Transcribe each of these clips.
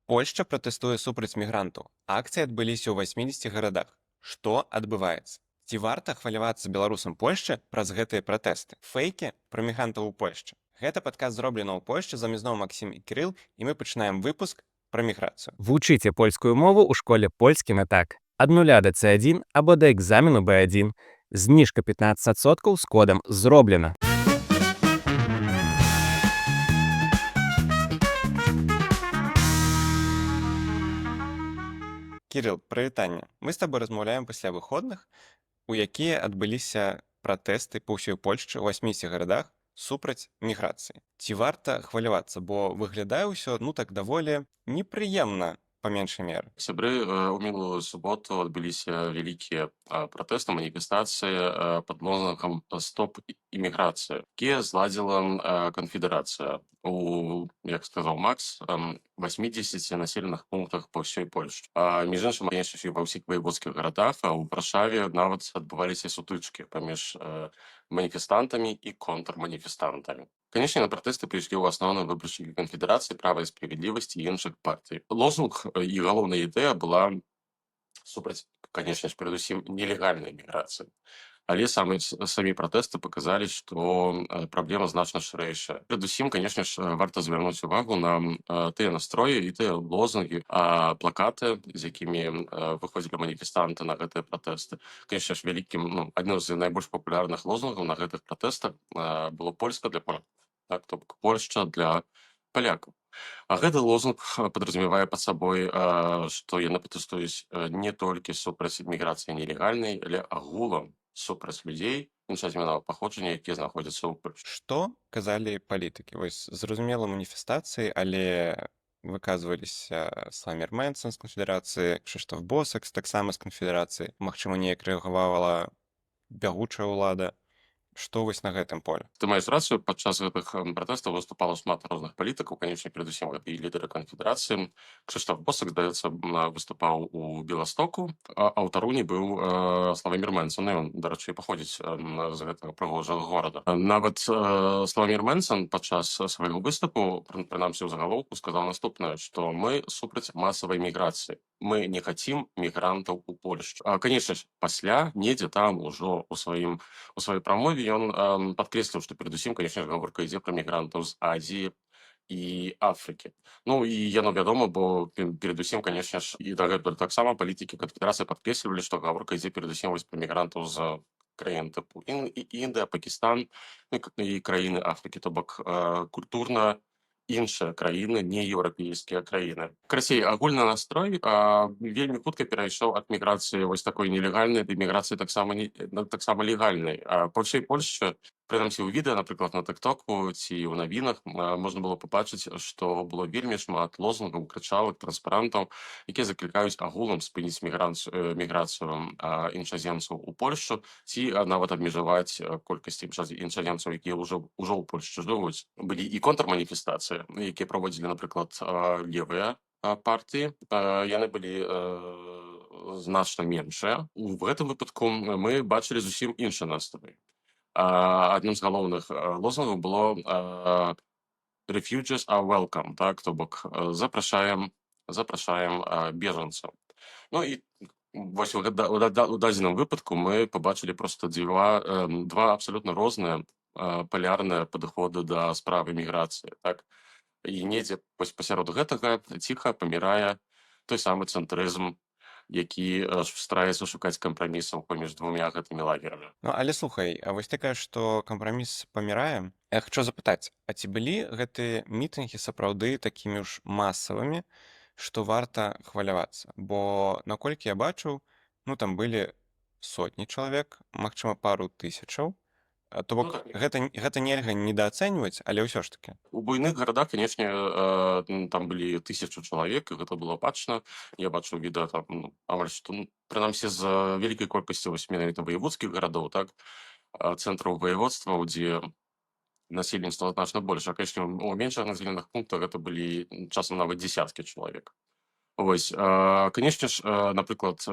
Польшча пратэстуе супраць мігрантаў. Акцыі адбыліся ў 80 гарадах. Што адбываецца? Ці варта хвалявацца беларусам Польшчы праз гэтыя пратэсты? Фэйкі пра мігрантаў у Польшчы. Гэта падказ зроблена ў Польшчы, за мной зноў Максім і Кірыл, і мы пачынаем выпуск пра міграцыю. Вучыце польскую мову ў школе польскі на так. Ад 0 да C1 або да экзамену B1. Зніжка 15% з кодам «Зроблена». Кірыл, прывітанне. Мы з табой размаўляем пасля выходных, у якія адбыліся пратэсты па ўсёй Польшчы ў 80 гарадах супраць міграцыі. Ці варта хвалявацца, бо выглядае ўсё так даволі непрыемна па меншай меры. Сябры, у мінулую суботу адбыліся вялікія пратэсты, маніфестацыі пад лозунгам «Стоп іміграцыі», якія зладзіла канфедэрацыя у, як сказаў Макс, 80 населеных пунктах па ўсёй Польшчы. Між іншым, канечне, ва ўсіх ваеводскіх гарадах, а ў Варшаве нават адбываліся сутычкі паміж маніфестантамі і контрманіфестантамі. Канечне, на пратэсты прыйшлі ў асноўным выбаршчыкі канфедэрацыі, права і справядлівасці і іншых партый. Лозунг і галоўная ідэя была супраць, канечне ж, перадусім нелегальнай міграцыі. Але самі пратэсты паказалі, што праблема значна шырэйшая. Перадусім, канечне ж, варта звярнуць увагу на тыя настроі і тыя лозунгі, плакаты, з якімі выходзілі маніфестанты на гэтыя пратэсты. Канечне ж, адным з найбольш папулярных лозунгаў на гэтых пратэстах было «Польска для полякаў». Так, то бок Польшча для палякаў. А гэты лозунг падразумявае пад сабой, што яны пратэстуюць не толькі супраць міграцыі нелегальнай, але агулам супраць людзей іншаземнага паходжання, якія знаходзяцца ў Польшчы. Што казалі палітыкі? Вось зразумела, маніфестацыі, але выказваліся Славомір Менцэн з канфедэрацыі, Крzysztof Босак таксама з канфедэрацыі. Магчыма, неяк рэагавала бягучая ўлада. Што вось на гэтым поле? Ты маеш рацыю, падчас гэтых пратэстаў выступала шмат розных палітыкаў, канечне, перадусім гэта і лідары канфедэрацыі. Крzysztof Босак, здаецца, выступаў у Беластоку, а ў Таруні быў Славомір Менцэн. Ён, дарэчы, паходзіць з гэтага прыгожага горада. Нават Славомір Менцэн падчас свайго выступу, прынамсі ў загалоўку, сказаў наступнае, што мы супраць масавай міграцыі. Мы не хацім мігрантаў у Польшчу. Канечне ж, пасля, недзе там ужо ў сваёй прамове ён падкрэсліў, што перадусім, канечне, гаворка ідзе пра мігрантаў з Азіі і Афрыкі. Ну і яно вядома, бо перадусім, канечне ж, і дагэтуль таксама палітыкі канфедэрацыі падкрэслівалі, што гаворка ідзе перадусім вось пра мігрантаў з краін тыпу Індыя, Пакістан і краіны Афрыкі, то бок культурна іншыя краіны, не еўрапейскія краіны. Карацей, агульны настрой вельмі хутка перайшоў ад міграцыі вось такой нелегальнай да міграцыі таксама легальнай. Па ўсёй Польшчы, прынамсі ў відэа, напрыклад, на тыктоку ці ў навінах можна было пабачыць, што было вельмі шмат лозунгаў, крычалак, транспарантаў, якія заклікаюць агулам спыніць міграцыю іншаземцаў у Польшчу ці нават абмежаваць колькасць іншаземцаў, якія ўжо ў Польшчы жывуць. Былі і контрманіфестацыі, якія праводзілі, напрыклад, левыя партыі. Яны былі значна меншыя. У гэтым выпадку мы бачылі зусім іншы настрой. Адным з галоўных лозунгаў было «Refugees are welcome», так, то бок запрашаем бежанцаў. Ну і вось у дадзеным выпадку мы пабачылі проста два абсалютна розныя палярныя падыходы да справы міграцыі, так. І недзе пасярод гэтага ціха памірае той самы цэнтрызм, які стараецца шукаць кампрамісаў паміж двумя гэтымі лагерамі. Ну, але слухай, а вось ты кажаш, што кампраміс памірае? Я хачу запытаць, а ці былі гэтыя мітынгі сапраўды такімі ж масавымі, што варта хвалявацца? Бо, наколькі я бачыў, там былі сотні чалавек, магчыма, пару тысячаў. То бок, гэта нельга недаацэньваць, але ўсё ж такі. У буйных гарадах, канечне, там былі 1000 чалавек, і гэта было бачна. Я бачыў відэа там, амаль што, прынамсі, з вялікай колькасцю менавіта ваеводскіх гарадоў, так, цэнтраў ваеводстваў, дзе насельніцтва значна больш. А, канечне, у меншых населеных пунктах гэта былі часам нават дзесяткі чалавек. Вось, канечне ж, напрыклад,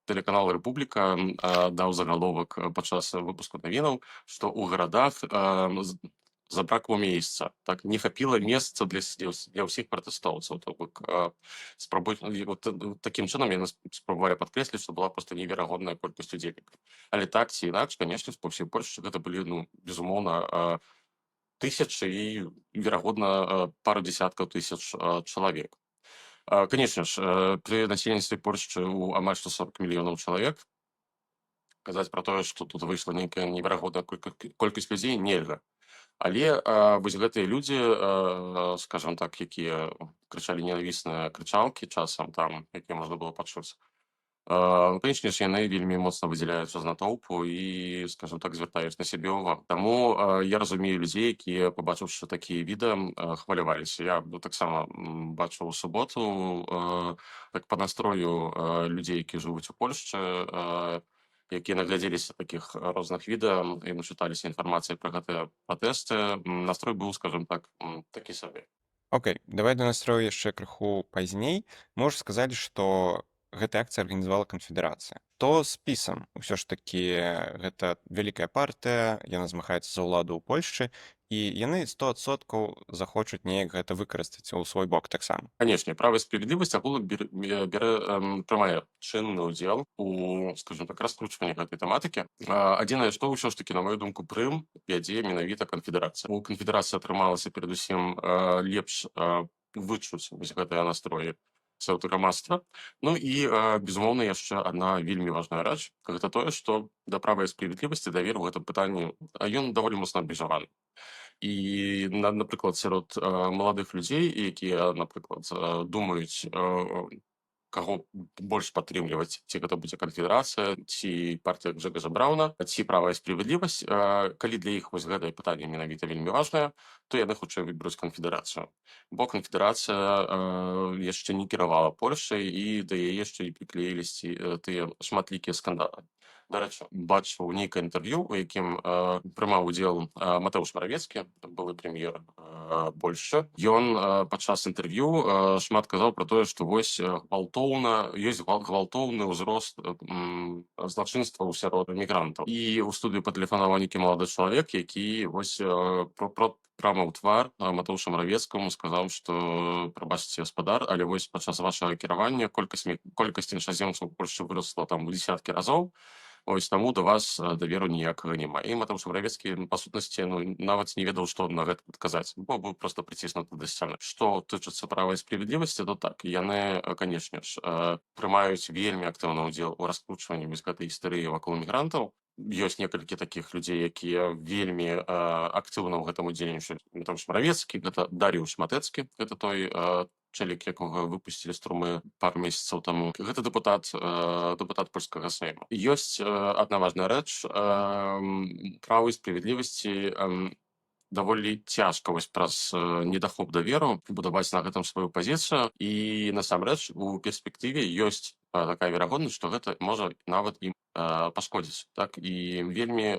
тэлеканал «Рэпубліка» даў загаловак падчас выпуску навінаў, што ў гарадах забракло месца, так не хапіла месца для ўсіх пратэстоўцаў, то бок спрабуюць такім чынам яны спрабавалі падкрэсліць, што была проста неверагодная колькасць удзельнікаў. Але так ці інакш, канешне, па ўсёй Польшчы гэта былі, ну, безумоўна, тысячы і, верагодна, пару дзесяткаў тысяч чалавек. Канешне ж, пры насельніцтве Польшчы ў амаль што 40 мільёнаў чалавек казаць пра тое, што тут выйшла нейкая неверагодная колькасць людзей, нельга. Але вось гэтыя людзі, скажам так, якія крычалі ненавісныя крычалкі часам там, якія можна было пачуць, канечне ж, яны вельмі моцна выдзяляюцца з натоўпу і, скажам так, звяртаюць на сябе ўвагу. Таму я разумею людзей, якія, пабачыўшы такія відэа, хваляваліся. Я таксама бачыў у суботу, так па настрою людзей, які жывуць у Польшчы, якія наглядзеліся такіх розных відэа і начыталіся інфармацыі пра гэтыя пратэсты. Настрой быў, скажам так, такі сабе. Окей, давай да настрою яшчэ крыху пазней. Мы ўжо сказалі, што гэтая акцыя арганізавала канфедэрацыя. То з пісам усё ж такі гэта вялікая партыя, яна змагаецца за ўладу ў Польшчы, і яны 100% захочуць неяк гэта выкарыстаць у свой бок таксама. Канешне, права і справядлівасць агулам прымае чынны ўдзел у, скажем так, раскручванні гэтай тэматыкі. Адзінае, што ўсё ж такі, на мою думку, прым вядзе менавіта канфедэрацыя. У канфедэрацыі атрымалася перадусім лепш вычуць вось гэтыя настроі сярод грамадства. Ну і, безумоўна, яшчэ адна вельмі важная рэч, гэта тое, што да права і справядлівасці давер у гэтым пытанні, ён даволі моцна абмежаваны. І, напрыклад, сярод маладых людзей, якія, напрыклад, думаюць, каго больш падтрымліваць, ці гэта будзе канфедэрацыя, ці партыя Гжэгаджа Браўна, ці права і справядлівасць, калі для іх вось гэтае пытанне менавіта вельмі важнае, то яны хутчэй выберуць канфедэрацыю. Бо канфедэрацыя яшчэ не кіравала Польшай, і да яе яшчэ і прыклеіліся тыя шматлікія скандалы. Дарэчы, бачыў нейкае інтэрв'ю, у якім прымаў удзел Матэуш Маравецкі, былы прэм'ер Польшчы. Ён падчас інтэрв'ю шмат казаў пра тое, што вось ёсць гвалтоўны ўзрост злачынстваў сярод мігрантаў. І ў студыю патэлефанаваў нейкі малады чалавек, які вось прама ў твар Матэушу Маравецкаму сказаў, што прабачце, гаспадар, але вось падчас вашага кіравання колькасць іншаземцаў у Польшчы выросла там у дзесяткі разоў. Ось таму да вас даверу ніякага няма. І Матэуш Маравецкі, па сутнасці, нават не ведаў, што на гэта адказаць, бо быў проста прыціснуты да сцяны. Што тычыцца права і справядлівасці, то так, яны, канешне ж, прымаюць вельмі актыўны ўдзел у раскручванні вось гэтай гістэрыі вакол мігрантаў. Ёсць некалькі такіх людзей, якія вельмі актыўна ў гэтым удзельнічаюць. Матэуш Маравецкі, гэта Дарыуш Матэцкі, гэта той чалавек, якога выпусцілі з турмы пару месяцаў таму. Гэта дэпутат польскага сейму. Ёсць адна важная рэч. Права і справядлівасці даволі цяжка вось праз недахоп даверу будаваць на гэтым сваю пазіцыю, і насамрэч у перспектыве ёсць такая верагоднасць, што гэта можа нават ім пашкодзіць. Так, і вельмі,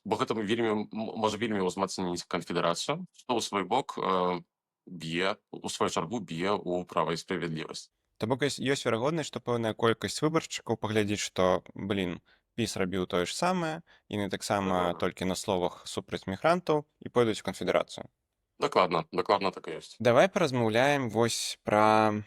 бо гэта можа вельмі ўзмацніць канфедэрацыю, што ў свой бок у сваю чаргу б'е ў права і справядлівасць. То бок ёсць верагоднасць, што пэўная колькасць выбаршчыкаў паглядзіць, што, піс рабіў тое ж самае, яны таксама толькі на словах супраць мігрантаў і пойдуць у канфедэрацыю. Дакладна так і ёсць. Давай паразмаўляем вось пра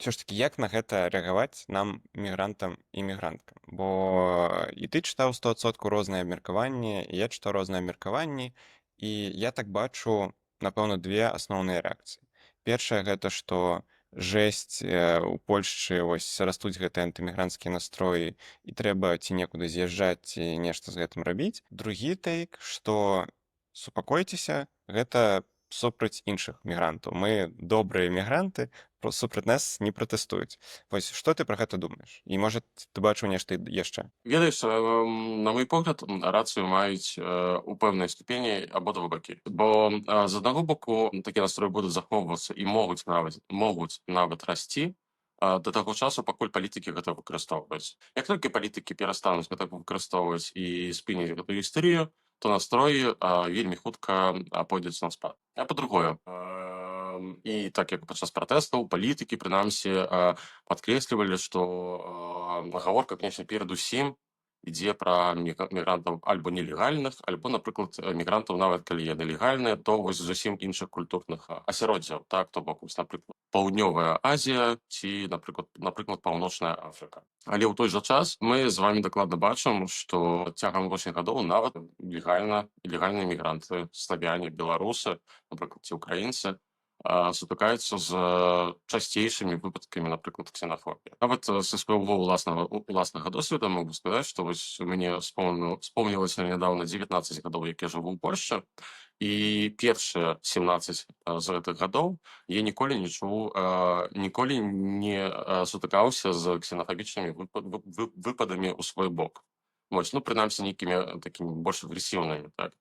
ўсё ж такі, як на гэта рэагаваць нам, мігрантам і мігранткам. Бо і ты чытаў 100% розныя абмеркаванні, і я чытаў розныя абмеркаванні, і я так бачу, напэўна, две асноўныя рэакцыі. Першая гэта, што жэсць, у Польшчы вось растуць гэтыя антымігранцкія настроі, і трэба ці некуды з'язджаць, ці нешта з гэтым рабіць. Другі тэйк, што супакойцеся, гэта супраць іншых мігрантаў. Мы добрыя мігранты, супраць нас не пратэстуюць. Вось што ты пра гэта думаеш? І, можа, ты бачыў нешта яшчэ? Ведаеш, на мой погляд, рацыю маюць у пэўнай ступені абодва бакі. Бо з аднаго боку такія настроі будуць захоўвацца і могуць нават расці да таго часу, пакуль палітыкі гэта выкарыстоўваюць. Як толькі палітыкі перастануць гэта выкарыстоўваць і спыняць гэту гістэрыю, то настроі вельмі хутка пойдуць на спад. А па-другое, і так як падчас пратэстаў палітыкі, прынамсі, падкрэслівалі, што гаворка, канечне, перадусім ідзе пра мігрантаў альбо нелегальных, альбо, напрыклад, мігрантаў, нават калі яны легальныя, то вось зусім іншых культурных асяроддзяў, так, то бок, вось, напрыклад, Паўднёвая Азія ці, напрыклад, Паўночная Афрыка. Але ў той жа час мы з вамі дакладна бачым, што цягам апошніх гадоў нават легальныя мігранты, славяне, беларусы, напрыклад, ці ўкраінцы, сутыкаюцца з часцейшымі выпадкамі, напрыклад, ксенафобіі. Нават са свайго ўласнага досведу могу сказаць, што вось у мяне спомнілася нядаўна 19 гадоў, як я жыву ў Польшчы, і першыя 17 з гэтых гадоў я ніколі не чуў, ніколі не сутыкаўся з ксенафабічнымі выпадамі ў свой бок. Вось, ну, прынамсі, нейкімі такімі больш агрэсіўнымі, так.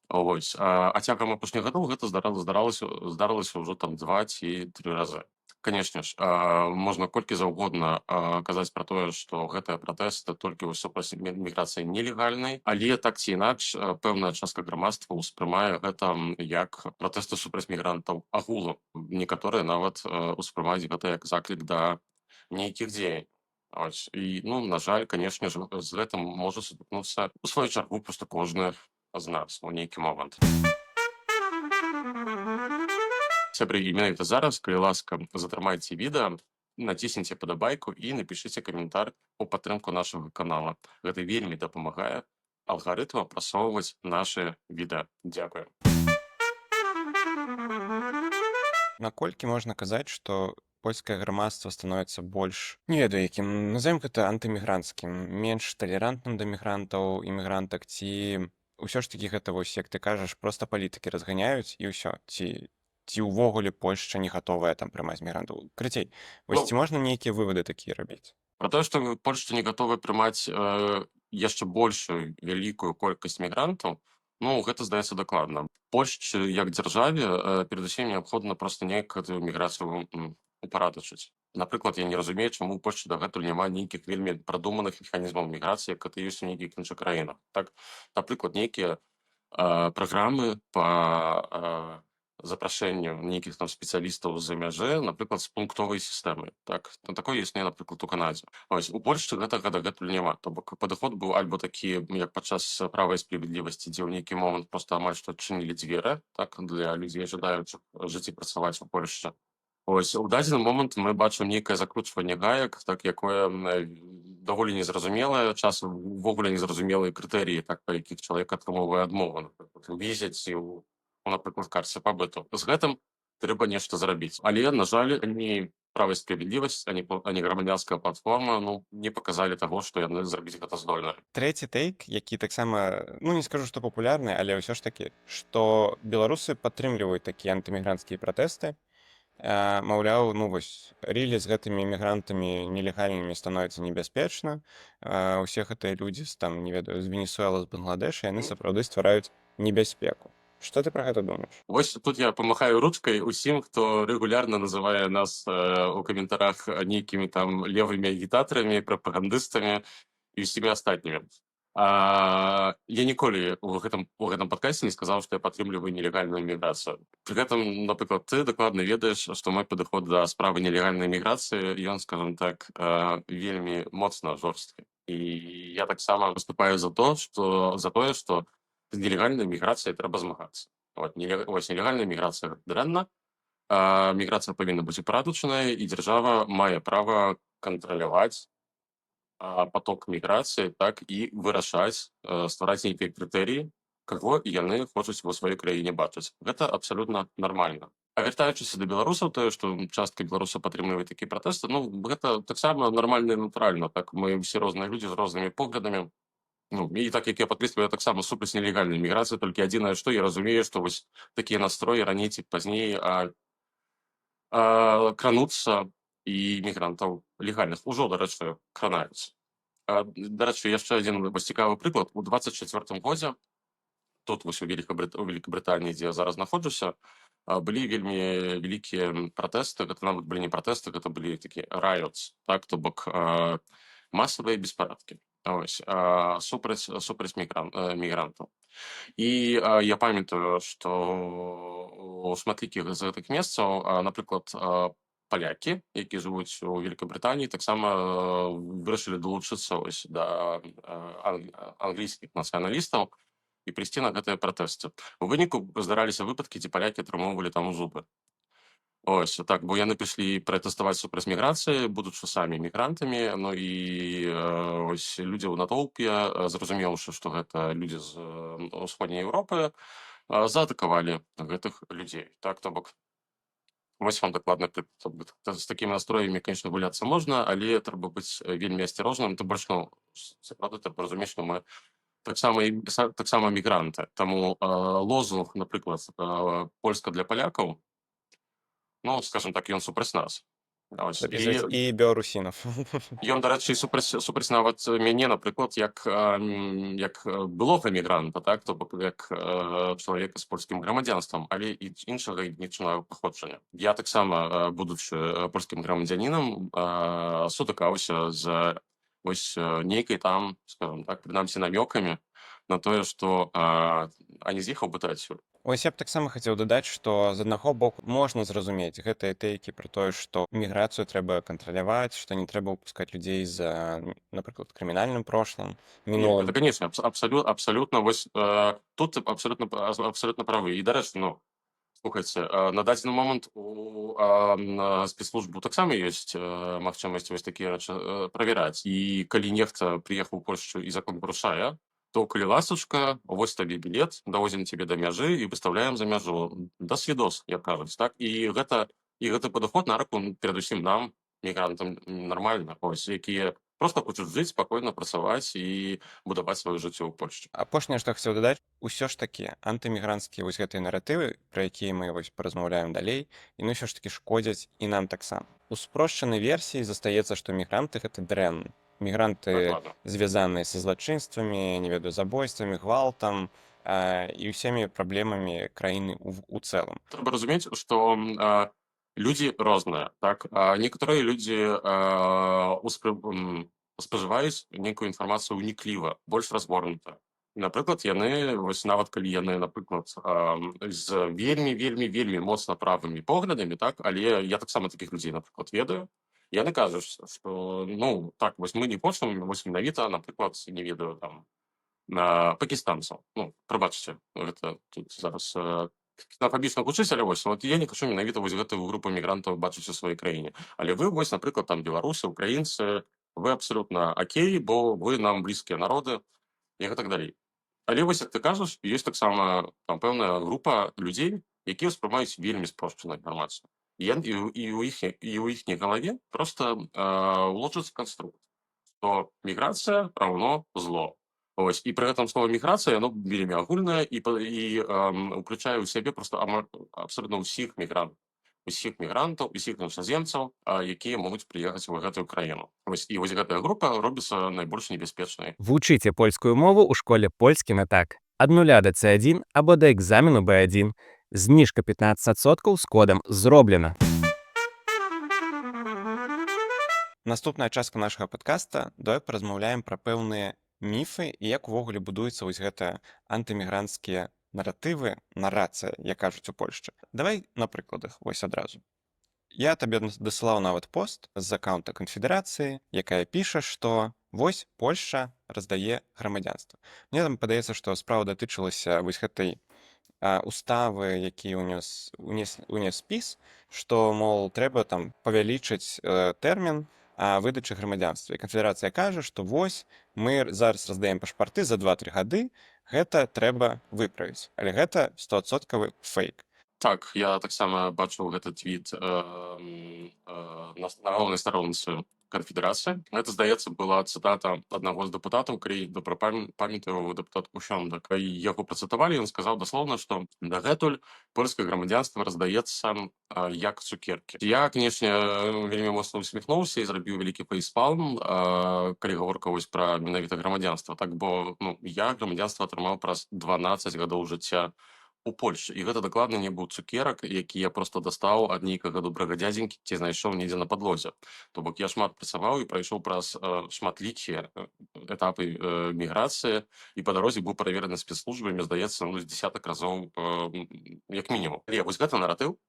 Вось. Цягам апошніх гадоў гэта здаралася ўжо там 2 ці 3 разы. Канешне ж, можна колькі заўгодна казаць пра тое, што гэтыя пратэсты толькі вось супраць міграцыі нелегальнай, але так ці інакш пэўная частка грамадства ўспрымае гэта як пратэсты супраць мігрантаў агулам. Некаторыя нават успрымаюць гэта як заклік да нейкіх дзеянь. Ось. І, ну, на жаль, канешне ж, з гэтым можа сутыкнуцца у сваю чаргу проста кожны з нас у нейкі момант. Сябры, і менавіта зараз, калі ласка, затрымайце відэа, націсніце падабайку і напішыце каментар у падтрымку нашага канала. Гэта вельмі дапамагае алгарытмам прасоўваць нашы відэа. Дзякую. Наколькі можна казаць, што польскае грамадства становіцца больш, не ведаю, якім, назовем гэта антымігранцкім, менш талерантным да мігрантаў, імігрантак, ці ўсё ж такі гэта, вось, як ты кажаш, проста палітыкі разганяюць і ўсё, ці ўвогуле Польшча не гатовая там прымаць мігрантаў? Крыцей, вось, Ну, ці можна нейкія вывады такія рабіць? Пра тое, што Польшча не гатовая прымаць яшчэ большую вялікую колькасць мігрантаў, ну, гэта здаецца дакладна. Польшчы як дзяржаве перадусім неабходна проста неяк гэтую міграцыю упарадачыць. Напрыклад, я не разумею, чаму ў Польшчы дагэтуль няма нейкіх вельмі прадуманых механізмаў міграцыі, як гэта ёсць у нейкіх іншых краінах. Так, напрыклад, нейкія праграмы па запрашэнню нейкіх там спецыялістаў з-за мяжы, напрыклад, з пунктовай сістэмай. Так, такое існуе, напрыклад, у Канадзе. Ось, у Польшчы гэтага дагэтуль няма. То бок падыход быў альбо такі, як падчас права і справядлівасці, дзе ў нейкі момант проста амаль што адчынілі дзверы, так, для людзей, жадаючых жыць і працаваць у Польшчы. Ось, у дадзены момант мы бачым нейкае закручванне гаек, так, якое даволі незразумелае, часам увогуле незразумелыя крытэрыі, так, па якіх чалавек атрымоўвае адмову, напрыклад, візяць напрыклад, карце пабыту. З гэтым трэба нешта зрабіць. Але, на жаль, ані права і справядлівасць, ані грамадзянская платформа, ну, не паказалі таго, што яны зрабіць гэта здольна. Трэці тэйк, які таксама, ну, не скажу, што папулярны, але ўсё ж такі, што беларусы падтрымліваюць такія антымігранцкія пратэсты. Маўляў, ну вось, рэлі з гэтымі мігрантамі нелегальнымі становіцца небяспечна. Усе гэтыя людзі там, не ведаю, з Венесуэлы, з Бангладэша, яны сапраўды ствараюць небяспеку. Што ты пра гэта думаеш? Вось тут я памахаю ручкай усім, хто рэгулярна называе нас у каментарах нейкімі там левымі агітатарамі, прапагандыстамі і ўсімі астатнімі. Я ніколі у гэтым падкасці не сказаў, што я падтрымліваю нелегальную міграцыю. Пры гэтым, напрыклад, ты дакладна ведаеш, што мой падыход да справы нелегальнай міграцыі, ён, скажам так, вельмі моцна жорсткі. І я таксама выступаю за тое, што з нелегальнай міграцыяй трэба змагацца. Вось, нелегальная міграцыя дрэнна, міграцыя павінна быць упарадачаная, і дзяржава мае права кантраляваць поток міграцыі, так, і вырашаць, ствараць нейкія крытэрыі, каго яны хочуць ва сваёй краіне бачыць. Гэта абсалютна нармальна. А вяртаючыся да беларусаў, тое, што частка беларусаў падтрымлівае такія пратэсты, ну, гэта таксама нармальна і натуральна. Так, мы ўсе розныя людзі з рознымі поглядамі. Ну, і так, як я падкрэсліваю, таксама супраць нелегальнай міграцыі, толькі адзінае, што я разумею, што вось такія настроі раней ці пазней крануцца і мігрантаў легальных ужо, дарэчы, кранаюцца. Дарэчы, яшчэ адзін вось цікавы прыклад. У 24-м годзе, тут вось у Великабрытаніі, дзе я зараз знаходжуся, былі вельмі вялікія пратэсты, гэта нават былі не пратэсты, гэта былі такія riots, так, то бок масавыя беспарадкі. Ось, супраць мігрантаў. І я памятаю, што у шматлікіх з гэтых месцаў, напрыклад, палякі, які жывуць у Вялікабрытаніі, таксама вырашылі далучыцца да англійскіх нацыяналістаў і прыйсці на гэтыя пратэсты. У выніку здараліся выпадкі, дзе палякі атрымоўвалі там зубы. Так, бо яны прыйшлі пратэставаць супраць міграцыі, будучы самі мігрантамі, ну і людзі ў натоўпе, зразумеўшы, што гэта людзі з усходняй Еўропы, заатакавалі гэтых людзей. Так, то бок, вось вам дакладна з такімі настроямі, конечно, гуляцца можна, але трэба быць вельмі асцярожным, тым больш, ну, сапраўды трэба разумець, што мы таксама мігранты. Таму лозунг, напрыклад, польска для палякаў, ну, скажем так, ён супраць нас. І беларусінаў. Ён, дарэчы, супраць нават мяне, напрыклад, як былога мігранта, так, то бок як чалавека з польскім грамадзянствам, але і іншага этнічнага паходжання. Я таксама, будучы польскім грамадзянінам, сутыкаўся з нейкай там, скажем так, прынамсі намёкамі на тое, што а не з'ехаў бы ты адсюль. Ось я б таксама хацеў дадаць, што з аднаго боку можна зразумець гэтыя тэйкі пра тое, што міграцыю трэба кантраляваць, што не трэба ўпускаць людзей з, напрыклад, крымінальным прошлым, Не, мінулым. это, конечно, абсолютно, тут абсолютно правы. І, дарэчы, ну, слухайце, на дадзены момант у спецслужбу таксама ёсць магчымасць вось такія рэчы правяраць. І калі нехта прыехаў у Польшчу і закон парушае, то, калі ласачка, вось табе білет, давозім цябе да мяжы і выставляем за мяжу. Да свідос, як кажуць, так? І гэты падыход на руку перадусім нам, мігрантам, нармальна, якія проста хочуць жыць, спакойна працаваць і будаваць сваё жыццё ў Польшчы. Апошняе, што хацеў дадаць, усё ж такі антымігранцкія вось гэтыя наратывы, пра якія мы вось паразмаўляем далей, яны ўсё ж такі шкодзяць і нам таксама. У спрошчанай версіі застаецца, што мігранты гэта дрэнна. Мігранты Дакладна. звязаныя са злачынствамі, не ведаю, забойствамі, гвалтам і ўсімі праблемамі краіны у цэлым. Трэба разумець, што людзі розныя, так? Некаторыя людзі спажываюць нейкую інфармацыю ўнікліва, больш разгорнута. Напрыклад, яны, вось нават калі яны, напрыклад, з вельмі моцна правымі поглядамі, так? Але я таксама такіх людзей, напрыклад, ведаю. Яны кажуць, што, ну, так, вось мы не хочам, вось менавіта, напрыклад, не ведаю, там, пакістанцаў. Ну, прабачце, гэта тут зараз ксенафабічна гучыць, але вось, я не хачу менавіта вось гэтую групу мігрантаў бачыць у сваёй краіне. Але вы, вось, напрыклад, там, беларусы, украінцы, вы абсалютна акей, бо вы нам блізкія народы, і гэтак далей. Але вось, як ты кажаш, ёсць таксама там пэўная група людзей, якія ўспрымаюць вельмі спрошчаную інфармацыю. І ў іхняй галаве проста ўлочыцца канструкт, што міграцыя раўно зло. Ось, і пры гэтым слова міграцыя, яно вельмі агульнае і ўключае ў сябе проста абсолютно ўсіх мігрантаў, усіх іншаземцаў, якія могуць прыехаць у гэтую краіну. Ось, і вось гэтая група робіцца найбольш небяспечнай. Вучыце польскую мову ў школе польскі на так. Ад 0 да C1 або да экзамену B1. Зніжка 15% з кодам «Зроблена». Наступная частка нашага падкаста, давай паразмаўляем пра пэўныя міфы і як увогуле будуюцца вось гэта антымігранцкія наратывы, нарацыя, як кажуць у Польшчы. Давай на прыкладах, вось адразу. Я табе дасылаў нават пост з аккаунта канфедэрацыі, якая піша, што вось Польшча раздае грамадзянства. Мне там падаецца, што справа датычылася вось гэтай уставы, які унес спіс, што, мол, трэба там павялічыць тэрмін выдачы грамадзянства. І канфедэрацыя кажа, што вось мы зараз раздаем пашпарты за 2-3 гады, гэта трэба выправіць. Але гэта 100% фейк. Так, я таксама бачыў гэты твіт на галоўнай старонцы канфедэрацыі. Гэта, здаецца, была цытата аднаго з дэпутатаў, калі добра памятаю, дэпутат Кущёндак. Яго працытавалі, ён сказаў даслоўна, што дагэтуль польскае грамадзянства раздаецца як цукеркі. Я, канечне, вельмі моцна усміхнуўся і зрабіў вялікі фейспалм, калі гаворка вось пра менавіта грамадзянства. Так, бо я грамадзянства атрымаў праз 12 гадоў жыцця у Польшчы. І гэта дакладна не быў цукерак, які я просто дастаў ад нейкага добрага дзядзенькі ці знайшоў недзе на падлозе. То бок я шмат працаваў і прайшоў праз шматлікія этапы міграцыі і па дарозе быў правераны спецслужбамі, здаецца, з 10 разоў як мінімум. Але вось гэты наратыў,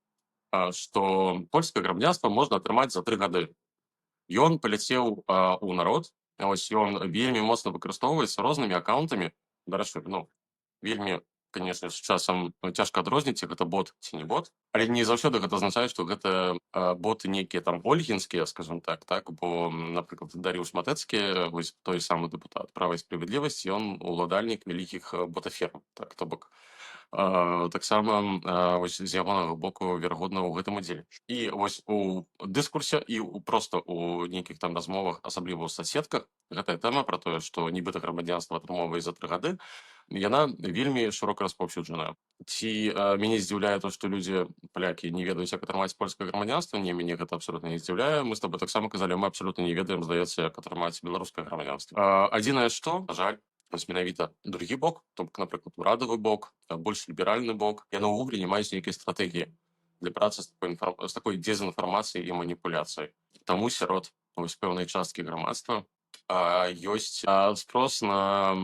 што польскае грамадзянства можна атрымаць за 3 гады. Ён паляцеў у народ. Вось ён вельмі моцна выкарыстоўваецца рознымі аккаунтамі. Дарэчы, ну, вельмі, конечно, з часам цяжка адрозніць, ці гэта бот ці не бот. Але не заўсёды гэта азначае, што гэта боты нейкія там ольгінскія, скажем так, бо, напрыклад, Дарыуш Матэцкі, вось той самы дэпутат Права і справядлівасці, ён уладальнік вялікіх ботаферм, так, то бок таксама вось з ягонага боку верагодна ў гэтым удзеле. І вось у дыскурсе і проста у нейкіх там размовах, асабліва ў соцсетках, гэтая тэма пра тое, што нібыта грамадзянства атрымоўвае за 3 гады, яна вельмі шырока распаўсюджаная. Ці мяне здзіўляе то, што людзі, палякі, не ведаюць, як атрымаць польскае грамадзянства? Не, мяне гэта абсалютна не здзіўляе. Мы з табой таксама казалі, мы абсалютна не ведаем, здаецца, як атрымаць беларускае грамадзянства. Адзінае што, на жаль, вось менавіта другі бок, то бок, напрыклад, урадавы бок, больш ліберальны бок, яны ўвогуле не маюць нейкай стратэгіі для працы з такой дезінфармацыяй і маніпуляцыяй. Таму сярод вось пэўнай часткі грамадства ёсць спрос на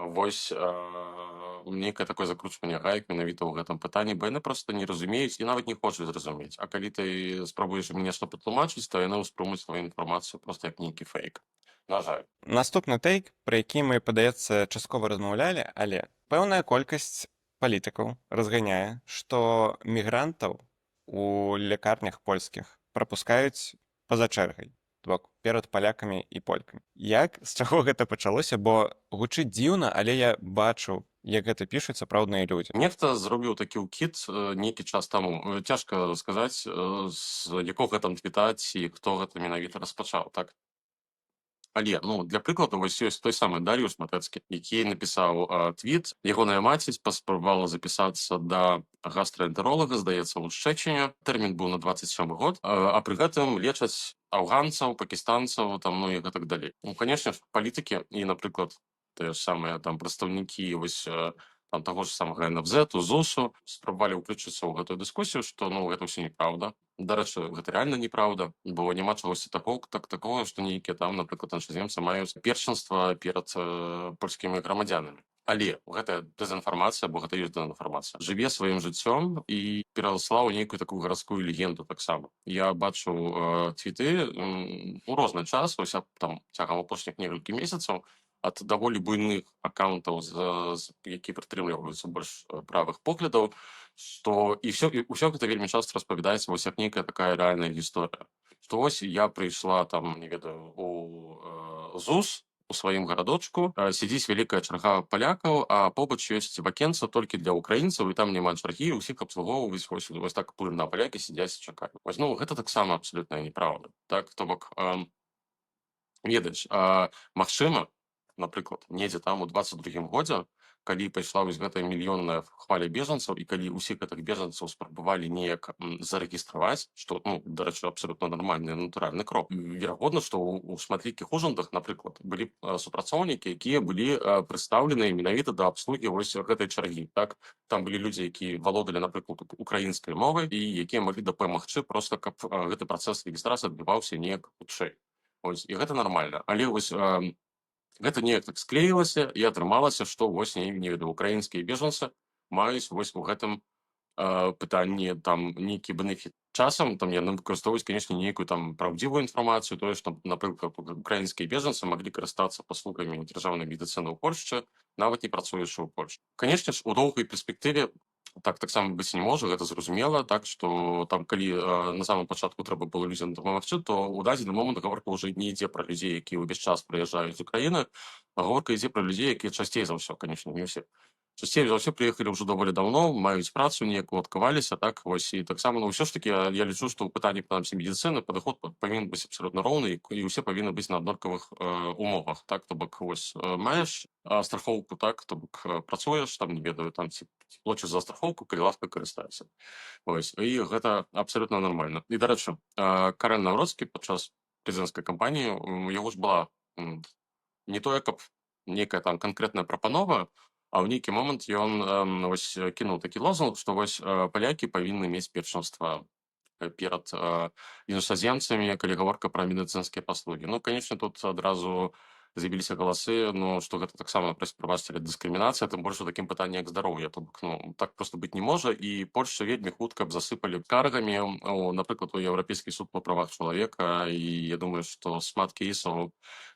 вось нейкае такое закручванне гаек менавіта ў гэтым пытанні, бо яны проста не разумеюць і нават не хочуць зразумець. А калі ты спрабуеш ім нешта патлумачыць, то яны ўспрымуць сваю інфармацыю проста як нейкі фейк. На жаль. Наступны тэйк, пра які мы, падаецца, часткова размаўлялі, але пэўная колькасць палітыкаў разганяе, што мігрантаў у лекарнях польскіх прапускаюць па-за чэргай, то бок перад палякамі і полькамі. Як, з чаго гэта пачалося? Бо гучыць дзіўна, але я бачу, як гэта пішуць сапраўдныя людзі. Нехта зробіў такі ўкід нейкі час таму. Цяжка сказаць, з якога там твіта ці хто гэта менавіта распачаў, так? Але, ну, для прыкладу, вось ёсць той самы Дарыуш Матэцкі, які напісаў твіт. Ягоная маці паспрабавала запісацца да гастраэнтэролага, здаецца, ў Шчэчыне. Тэрмін быў на 27 год, а пры гэтым лечаць афганцаў, пакістанцаў, там, ну і гэтак далей. Ну, канешне ж, палітыкі і, напрыклад, тыя самыя там прадстаўнікі вось там таго ж самага НФЗ, ЗУСу спрабавалі ўключыцца ў гэтую дыскусію, што, ну, гэта ўсё неправда. Дарэчы, гэта рэальна неправда, бо няма чагосьці такога, што нейкія там, напрыклад, іншаземцы маюць першынства перад польскімі грамадзянамі. Але гэтая дэзінфармацыя, бо гэта ёсць дэзінфармацыя, жыве сваім жыццём і пераслаў нейкую такую гарадскую легенду таксама. Я бачу твіты у розны час, ось там цягам апошніх некалькі месяцаў, ад даволі буйных аккаунтаў, які прытрымліваюцца больш правых поглядаў, што і ўсё гэта вельмі часта распавядаецца вось як нейкая такая рэальная гісторыя. Што вось я прыйшла там, не ведаю, у ЗУС, у сваім гарадочку, сядзіць вялікая чарга палякаў, а побач ёсць вакенца толькі для украінцаў, і там няма чаргі, ўсіх абслугоўваюць, вось так плынна палякі сядзяць і чакаюць. Вось, ну, гэта таксама абсалютная неправда. Так, то бок, ведаеш, магчыма, напрыклад, недзе там у 22 годзе, калі пайшла вось гэтая мільённая хваля бежанцаў, і калі ўсіх гэтых бежанцаў спрабавалі неяк зарэгістраваць, што, ну, дарэчы, абсалютна нармальны натуральны крок. Верагодна, што ў шматлікіх ужандах, напрыклад, былі супрацоўнікі, якія былі прыстаўленыя менавіта да абслугі вось гэтай чаргі. Так, там былі людзі, якія валодалі, напрыклад, украінскай мовай і якія маглі дапамагчы проста, каб гэты працэс рэгістрацыі адбываўся неяк хутчэй. Ось, і гэта нармальна. Але вось гэта неяк так склеілася і атрымалася, што вось, не ведаю, украінскія бежанцы маюць вось у гэтым пытанні там нейкі бенефіт. Часам там яны выкарыстоўваюць, канешне, нейкую там праўдзівую інфармацыю, тое, што, напрыклад, украінскія бежанцы маглі карыстацца паслугамі дзяржаўнай медыцыны ў Польшчы, нават не працуючы ў Польшчы. Канешне ж, у доўгай перспектыве таксама быць не можа, гэта зразумела, так, што там, калі на самым пачатку трэба было людзям дапамагчы, то ў дадзены момант гаворка ўжо не ідзе пра людзей, якія ўвесь час прыязджаюць з Украіны, а гаворка ідзе пра людзей, якія часцей за ўсё, канешне, не ўсе. Часцей за ўсё прыехалі ўжо даволі даўно, маюць працу, неяк уладкаваліся, так, вось, і таксама, ну, ўсё ж такі, я лічу, што ў пытанні прынамсі медыцыны падыход павінен быць абсалютна роўны, і ўсе павінны быць на аднолькавых умовах, так, то бок, вось, маеш страхоўку, так, то бок, працуеш, там, не ведаю, там, ці плоціш за страхоўку, калі ласка, карыстаешся. Вось, і гэта абсалютна нармальна. І, дарэчы, Карэн Навроцкі падчас прэзідэнцкай кампаніі, у яго ж была не тое, каб нейкая там канкрэтная прапанова, а ў нейкі момант ён вось кінуў такі лозунг, што вось палякі павінны мець першынства перад іншаземцамі, калі гаворка пра медыцынскія паслугі. Ну, канешне, тут адразу з'явіліся галасы, ну, што гэта таксама, прабачце, дыскрымінацыя, тым больш у такім пытанні як здароўе. То бок, ну, так проста быць не можа, і Польшчу вельмі хутка б засыпалі скаргамі, напрыклад, у Еўрапейскі суд па правах чалавека, і я думаю, што шмат кейсаў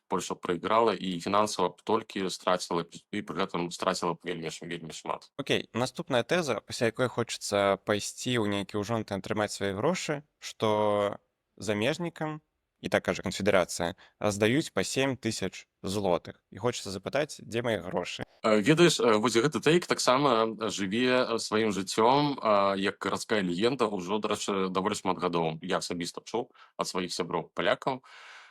Польша прайграла і фінансава б толькі страціла, і пры гэтым страціла б вельмі шмат. Окей, наступная тэза, пасля якой хочацца пайсці ў нейкі ўжонт і атрымаць свае грошы, што замежнікам, і так кажа канфедэрацыя, раздаюць па 7000 злотых. І хочацца запытаць, дзе мае грошы? Ведаеш, вось гэты тэйк таксама жыве сваім жыццём, як гарадская легенда ўжо, дарэчы, даволі шмат гадоў. Я асабіста чуў ад сваіх сяброў палякаў,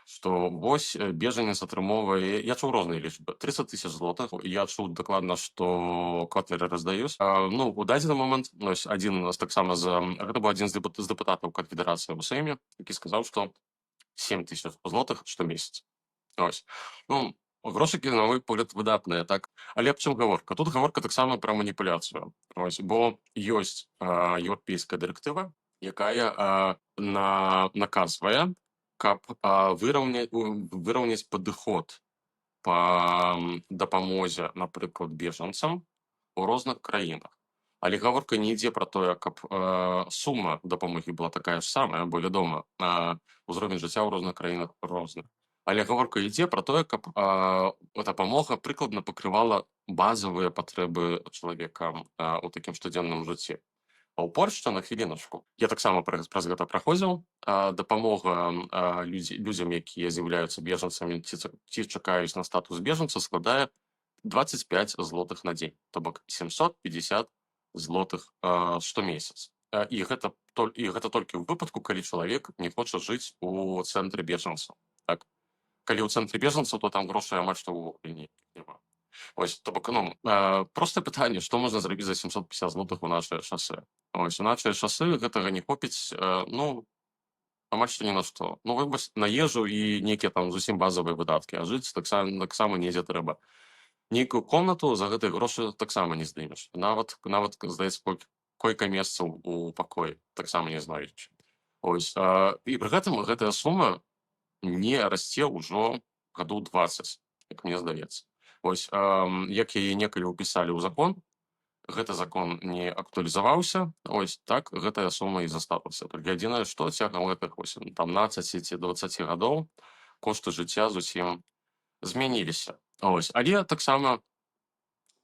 што вось бежанец атрымоўвае, я чуў розныя лічбы, 30 000 злотых. Я чуў дакладна, што кватэры раздаюць. Ну, у дадзены момант, вось адзін у нас таксама гэта быў адзін з дэпутатаў канфедэрацыі ў Сейме, які сказаў, што 7000 злотых штомесяц. Ось. Ну, грошыкі, на мой погляд, выдатныя, так? Але аб чым гаворка? Тут гаворка таксама пра маніпуляцыю. Ось, бо ёсць еўрапейская дырэктыва, якая наказвае, каб выраўняць падыход па дапамозе, напрыклад, бежанцам у розных краінах. Але гаворка не ідзе пра тое, каб сума дапамогі была такая ж самая, бо, вядома, узровень жыцця ў розных краінах розны. Але гаворка ідзе пра тое, каб дапамога прыкладна пакрывала базавыя патрэбы чалавека у такім штодзённым жыцці. А ў Польшчы, на хвіліначку, я таксама праз гэта праходзіў, дапамога людзям, якія з'яўляюцца бежанцамі ці чакаюць на статус бежанца, складае 25 злотых на дзень, то бок 750 злотых штомесяц. І гэта толькі ў выпадку, калі чалавек не хоча жыць у цэнтры бежанцаў. Так? Калі ў цэнтры бежанцаў, то там грошай амаль што ўвогуле няма. Ось, то бок, ну, простае пытанне, што можна зрабіць за 750 злотых у нашыя часы? Ось, у нашыя часы гэтага не хопіць, ну, амаль што ні на што. Ну, вось, на ежу і нейкія там зусім базавыя выдаткі, а жыць таксама недзе трэба. Нейкую комнату за гэтыя грошы таксама не здымеш. Нават здаецца, койка месцаў у пакоі таксама не знойдзеш. Ось, і пры гэтым гэтая сума не расце ўжо гадоў 20, як мне здаецца. Ось, як яе некалі ўпісалі ў закон, гэты закон не актуалізаваўся, ось так гэтая сума і засталася. Толькі адзінае, што цягам гэтых 15 ці 20 гадоў кошты жыцця зусім змяніліся. Ось. Але таксама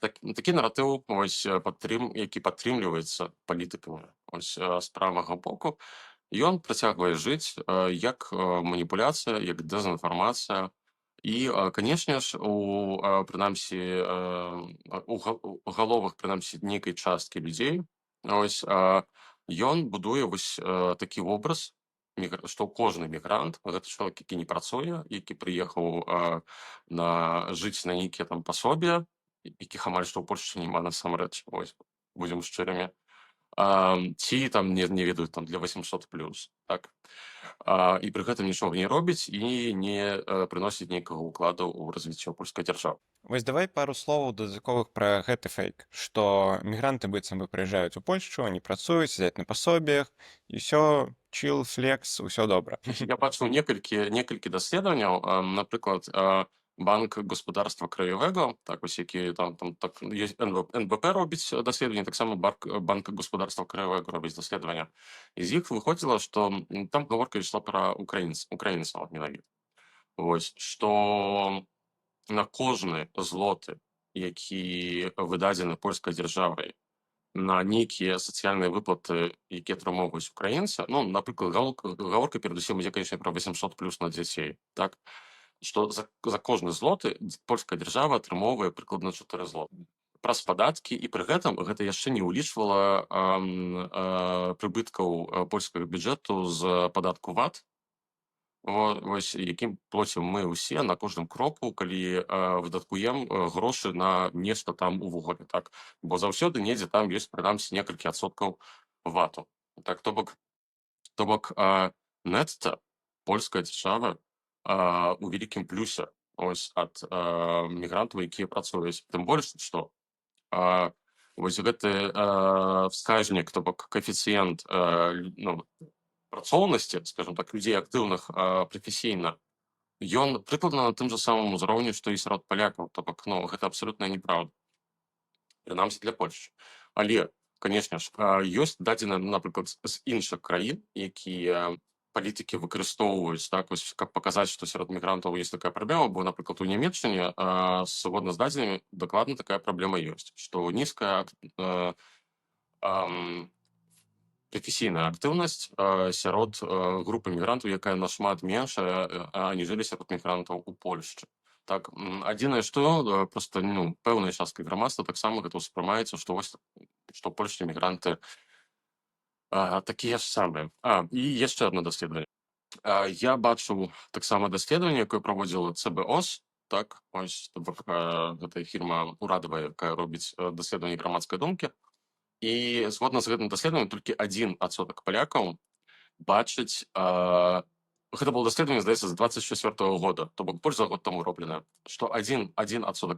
такі наратыў, ось, які падтрымліваецца палітыкамі, ось, з правага боку, ён працягвае жыць як маніпуляцыя, як дэзінфармацыя. І, канешне ж, прынамсі, у галовах, прынамсі, нейкай часткі людзей, ось, ён будуе вось такі вобраз, што кожны мігрант, гэта чалавек, які не працуе, які прыехаў жыць на нейкія там пасобі, якіх амаль што ў Польшчы няма насамрэч, ось, будзем шчырымі, ці там не ведаюць там для 800+, так? І пры гэтым нічога не робіць і не прыносіць нейкага ўкладу ў развіццё польскай дзяржавы. Вось давай пару словаў дадатковых пра гэты фейк, што мігранты быццам бы прыязджаюць у Польшчу, они працуюць, сядзяць на пасобіях, і ўсё, чил, флекс, усё добра. Я бачыў некалькі даследаванняў, напрыклад, Банк гаспадарства краявога, так вось, які там так НБП робіць даследаванні, таксама Банк гаспадарства краявога робіць даследавання. І з іх выходзіла, што там гаворка ішла пра украінцаў менавіта. Вось, што на кожны злоты, які выдадзены польскай дзяржавай на нейкія сацыяльныя выплаты, якія атрымоўваюць украінцы, ну, напрыклад, гаворка перадусім ідзе, канечне, пра 800+ на дзяцей, так? Што за кожны злоты польская дзяржава атрымоўвае прыкладна 4 злоты праз падаткі, і пры гэтым гэта яшчэ не ўлічвала прыбыткаў польскага бюджэту з падатку ВАТ, вось, якім плоцім мы ўсе на кожным кроку, калі выдаткуем грошы на нешта там увогуле, так? Бо заўсёды недзе там ёсць, прынамсі, некалькі адсоткаў вату. Так, то бок нетта польская дзяржава у вялікім плюсе, ось, ад мігрантаў, якія працуюць. Тым больш, што вось гэты вskaźнік, то бок каэфіцыент, ну, працоўнасці, скажем так, людзей актыўных прафесійна Ён прыкладна на тым жа самым узроўні, што і сярод палякаў, то бок ну, гэта абсалютная неправда, прынамсі для Польшчы. Але, канешне ж, ёсць дадзеныя, напрыклад, з іншых краін, якія палітыкі выкарыстоўваюць, так, вось, каб паказаць, што сярод мігрантаў ёсць такая праблема, бо, напрыклад, у Нямецчыне, згодна з дадзенымі, дакладна такая праблема ёсць, што нізкая ам, прафесійная актыўнасць сярод групы мігрантаў, якая нашмат меншая, аніжэлі сярод мігрантаў у Польшчы. Так, адзінае, што проста ну, пэўнай часткай грамадства таксама гэта ўспрымаецца, што вось што ў Польшчы мігранты такія ж самыя. І яшчэ адно даследаванне. Я бачыў таксама даследаванне, якое праводзіла ЦБОС, так, ось, то бок гэта фірма урадавая, якая робіць даследаванне грамадскай думкі. І згодна з гэтым даследаваннем толькі 1% палякаў бачыць гэта было даследаванне, здаецца, з 24 года, то бок больш за год таму робленае, што 1%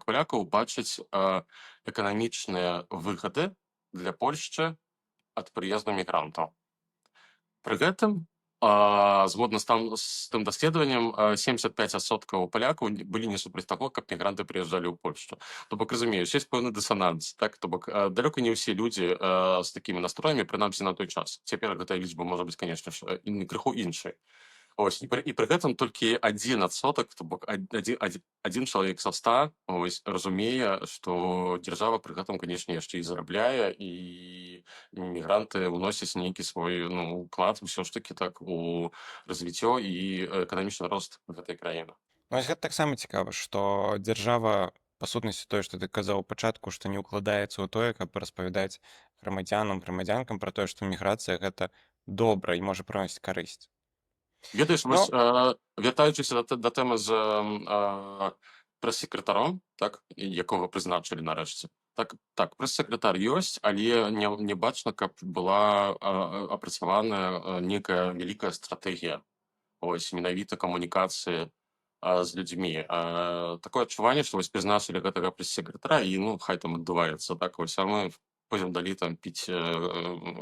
палякаў бачыць эканамічныя выгады для Польшчы ад прыезду мігрантаў. Пры гэтым згодна з тым даследаваннем 75% палякаў былі не супраць таго, каб мігранты прыязджалі ў Польшчу. То бок разумееш, ёсць пэўны дысананс, так, то бок далёка не ўсе людзі з такімі настроямі, прынамсі на той час. Цяпер гэтая лічба можа быць, канешне ж, крыху іншай. Ось, і пры гэтым толькі 1%, то бок адзін чалавек са 100 ось, разумее, што дзяржава пры гэтым, канешне, яшчэ і зарабляе, і мігранты ўносяць нейкі свой ну, уклад усё ж такі так у развіццё і эканамічны рост гэтай краіны. Ну, вось гэта таксама цікава, што дзяржава, па сутнасці тое, што ты казаў у пачатку, што не ўкладаецца ў тое, каб распавядаць грамадзянкам пра тое, што міграцыя гэта добра і можа прыносіць карысць. Ведаеш, Ну, вось, вяртаючыся да тэмы з прэс-секратаром, так, якога прызначылі нарэшце. Так, прэс-сакратар ёсць, але не бачна, каб была апрацаваная нейкая вялікая стратэгія. Ось, менавіта камунікацыі з людзьмі. Такое адчуванне, што вось прызначылі гэтага прэс-сакратара і ну, хай там адбываецца, так, вось, а мы пойдзем далей там піць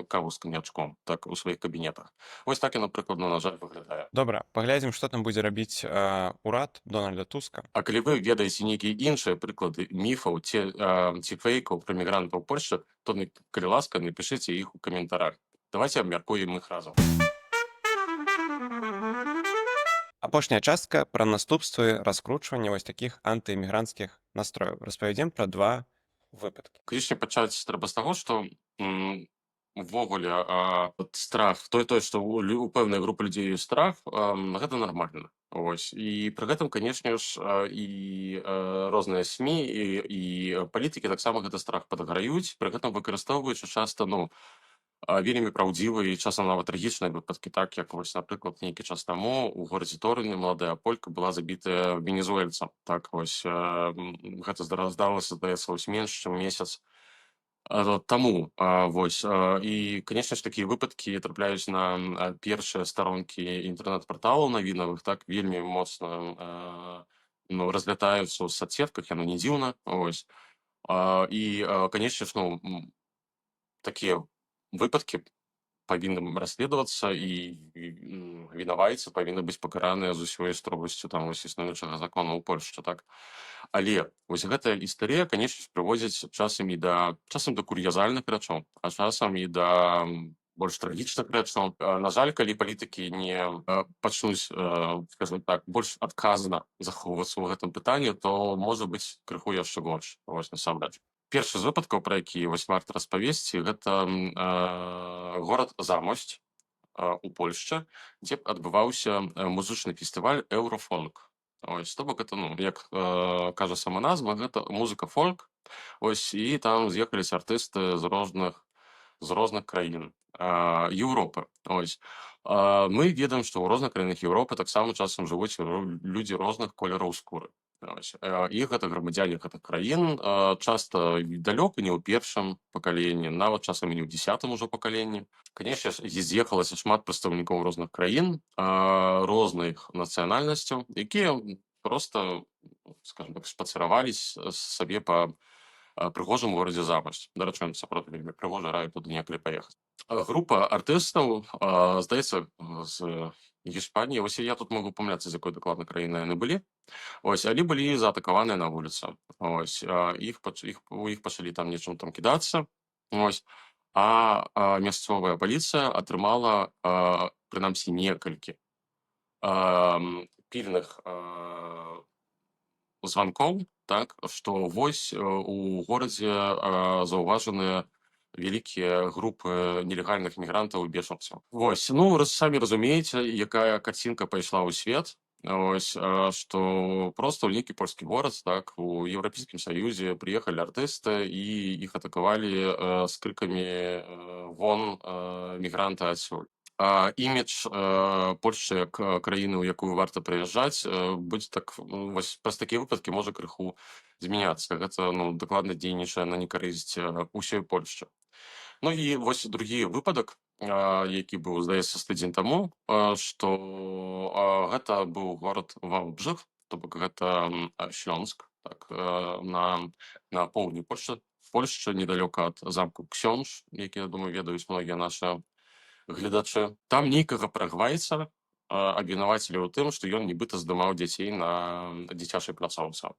каву з каньячком, так, у сваіх кабінетах. Вось так яно прыкладна, на жаль, выглядае. добра, паглядзім, што там будзе рабіць урад Дональда Туска. А калі вы ведаеце нейкія іншыя прыклады міфаў ці фэйкаў пра мігрантаў Польшчы, то, калі ласка, напішыце іх у каментарах. Давайте абмяркуем іх разам. Апошняя частка пра наступствы раскручвання вось такіх антыэмігранцкіх настрояў. Распавядзем пра два выпадкі. Канечне, пачаць трэба з таго, што увогуле страх, тое, што у пэўнай групы людзей ёсць страх, гэта нармальна. Ось. І пры гэтым, канешне ж, і розныя СМІ, і палітыкі таксама гэты страх падаграюць, пры гэтым выкарыстоўваючы часта, ну, вельмі праўдзівыя і часам нават трагічныя выпадкі, так, як, вось, напрыклад, нейкі час таму у горадзе Торыне маладая полька была забітая венесуэльцам. Так, вось, гэта здалася, здаецца, вось менш, чым месяц таму. Вось. І, канешне ж, такія выпадкі трапляюць на першыя старонкі інтэрнэт-парталаў навінавых, так, вельмі моцна ну, разлятаюцца ў соцсетках, яно не дзіўна. Вось. І, канешне ж, ну, такія выпадкі павінны расследавацца і вінавайцы павінны быць пакараныя з усёй строгасцю там вось існуючага закона ў Польшчы, так. Але вось гэтая гістарыя, канешне ж, прыводзіць часам да кур'язальных рэчаў, а часам і да больш трагічных рэчаў. На жаль, калі палітыкі не пачнуць, скажем так, больш адказна захоўвацца ў гэтым пытанні, то можа быць крыху яшчэ горш. Вось насамрэч. Першы з выпадкаў, пра які вось варта распавесці, гэта горад Замосць у Польшчы, дзе адбываўся музычны фестываль Еўрофолк. Ось, то бок, гэта, ну, як кажа сама назва, гэта музыка фолк. Ось, і там з'ехаліся артысты з розных краін Еўропы. Ось. Мы ведаем, што ў розных краінах Еўропы таксама часам жывуць людзі розных колераў скуры. І гэта грамадзяне гэтых краін, часта далёка не ў першым пакаленні, нават часам і не ў 10-м ужо пакаленні. Канешне ж, з'ехалася шмат прадстаўнікоў розных краін, розных нацыянальнасцяў, якія проста, скажем так, шпацыраваліся сабе па прыгожым горадзе Замосць. Дарэчы, ён сапраўды вельмі прыгожа, раю туды некалі паехаць. Група артыстаў, здаецца, з Гішпаніі. Вось я тут могу памыляцца, з якой дакладна краіны яны былі. Ось, они былі заатакаваныя на вуліцы. Ось, у іх пачалі там нечым там кідацца. Ось. Мясцовая паліцыя атрымала, прынамсі, некалькі пільных званкоў, так, што вось у горадзе заўважаныя вялікія групы нелегальных мігрантаў і бежанцаў. Вось, ну, самі разумееце, якая карцінка пайшла ў свет. Ось, што проста ў нейкі польскі горад, так, у Еўрапейскім Саюзе прыехалі артысты і іх атакавалі з крыкамі «Вон мігранты адсюль». Імідж Польшчы як краіны, у якую варта прыязджаць, будзе так, вось праз такія выпадкі можа крыху змяняцца. Гэта, ну, дакладна дзейнічае на некарысць усёй Польшчы. Ну і вось другі выпадак, які быў, здаецца, з тыдзень таму, што гэта быў горад Ваўбжых, то бок гэта Śląsk, так, на поўдні Польшчы, недалёка ад замку Ксёндз, які, я думаю, ведаюць многія нашы гледачы. Там нейкага парагвайца абвінавацілі ў тым, што ён нібыта здымаў дзяцей на дзіцячай пляцоўцы.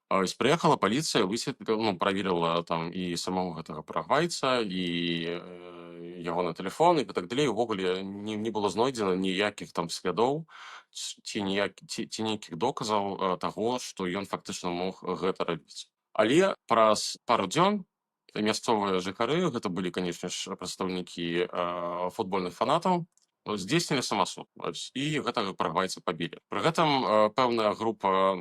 Ось, прыехала паліцыя, ну, праверыла там і самого гэтага парагвайца, і ягоны тэлефон, і так далей. Увогуле не было знойдзена ніякіх там слядоў ці нейкіх доказаў таго, што ён фактычна мог гэта рабіць. Але праз пару дзён мясцовыя жыхары, гэта былі, канечне ж, прадстаўнікі футбольных фанатаў, здзейснілі самасуд, і гэтага парагвайца пабілі. Пры гэтым пэўная група,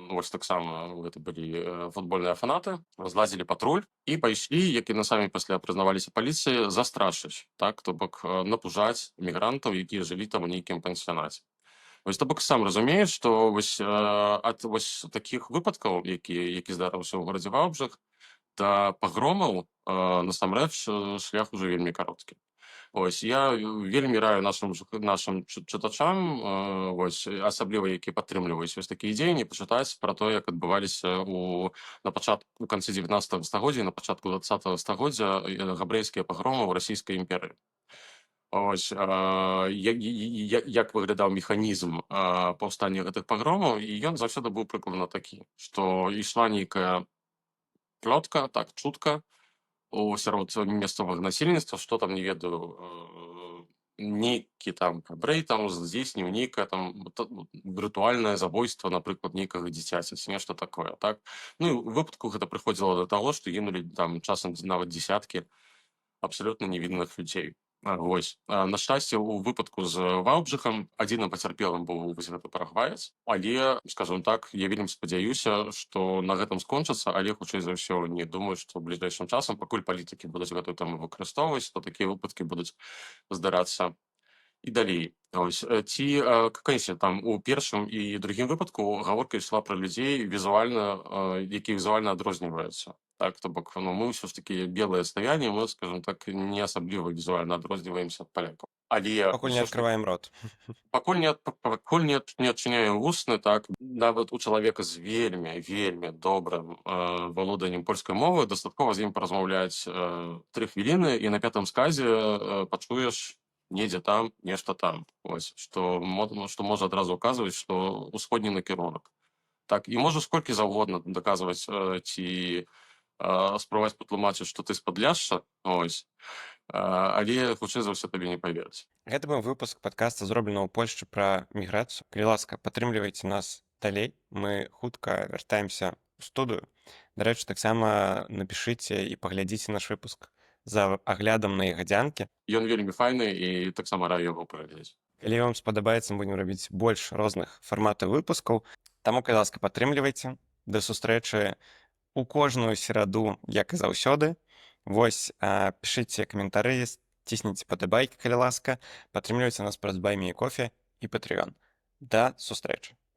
вось таксама гэта былі футбольныя фанаты, злазілі патруль і пайшлі, як і на самі пасля прызнаваліся паліцыі, застрашыць, так, то бок напужаць мігрантаў, якія жылі там у нейкім пансіянаце. Вось, то бок сам разумееш, што вось ад вось такіх выпадкаў, які здарыўся ў горадзе Ваўбжых, да пагромаў, насамрэч, шлях ужо вельмі кароткі. Ось, я вельмі раю нашым чытачам, вось, асабліва, якія падтрымліваюць вось такія дзеянні, пачытаць пра тое, як адбываліся у канцы 19 стагоддзя і на пачатку 20 стагоддзя габрэйскія пагромы ў расійскай імперыі. Ось, як выглядаў механізм паўстання гэтых пагромаў, і ён заўсёды быў прыкладна такі, што ішла нейкая плётка, так, чутка сярод мясцовага насельніцтва, што там, не ведаю, нейкі там габрэй там здзейсніў нейкае там рытуальнае забойства, напрыклад, нейкага дзіцяці ці нешта такое, так. Ну і ў выпадку гэта прыходзіла да таго, што гінулі там часам нават дзесяткі абсалютна невінных людзей. Вось. На шчасце, у выпадку з Ваўбжыхам адзіным пацярпелым быў вось гэты парагваец, але, скажам так, я вельмі спадзяюся, што на гэтым скончыцца, але хутчэй за ўсё не думаю, што ў бліжэйшым часам, пакуль палітыкі будуць гэтую тэму выкарыстоўваць, то такія выпадкі будуць здарацца і далей. Ось, ці, канечне, там у першым і другім выпадку гаворка ішла пра людзей візуальна, які візуальна адрозніваюцца. Так, то бок, ну, мы ўсё ж такі белыя славяне, мы, скажем так, не асабліва візуальна адрозніваемся ад палякаў. Але Пакуль не ўсё ж такі адкрываем рот. пакуль не адчыняем вусны, так, нават у чалавека з вельмі добрым валоданнем польскай мовы дастаткова з ім паразмаўляць 3 хвіліны, і на 5-м сказе пачуеш недзе там, нешта там. Ось, што можа адразу указваць, што ўсходні накірунак. Так, і можа сколькі заўгодна даказваць ці спрабаваць патлумачыць, што ты з Падляшша, ось, але хутчэй за ўсё табе не павераць. Гэта быў выпуск падкаста, зроблены ў Польшчы пра міграцыю. Калі ласка, падтрымлівайце нас далей. Мы хутка вяртаемся ў студыю. Дарэчы, таксама напішыце і паглядзіце наш выпуск за аглядам на ягадзянкі. Ён вельмі файны і таксама раю яго праглядзець. Калі вам спадабаецца, мы будзем рабіць больш розных фарматаў выпускаў. Таму, калі ласка, падтрымлівайце. Да сустрэчы у кожную сераду, як і заўсёды. Вось, пішыце каментары, цісніце падабайкі, калі ласка, падтрымлівайце нас праз Buy Me Coffee і Patreon. Да сустрэчы.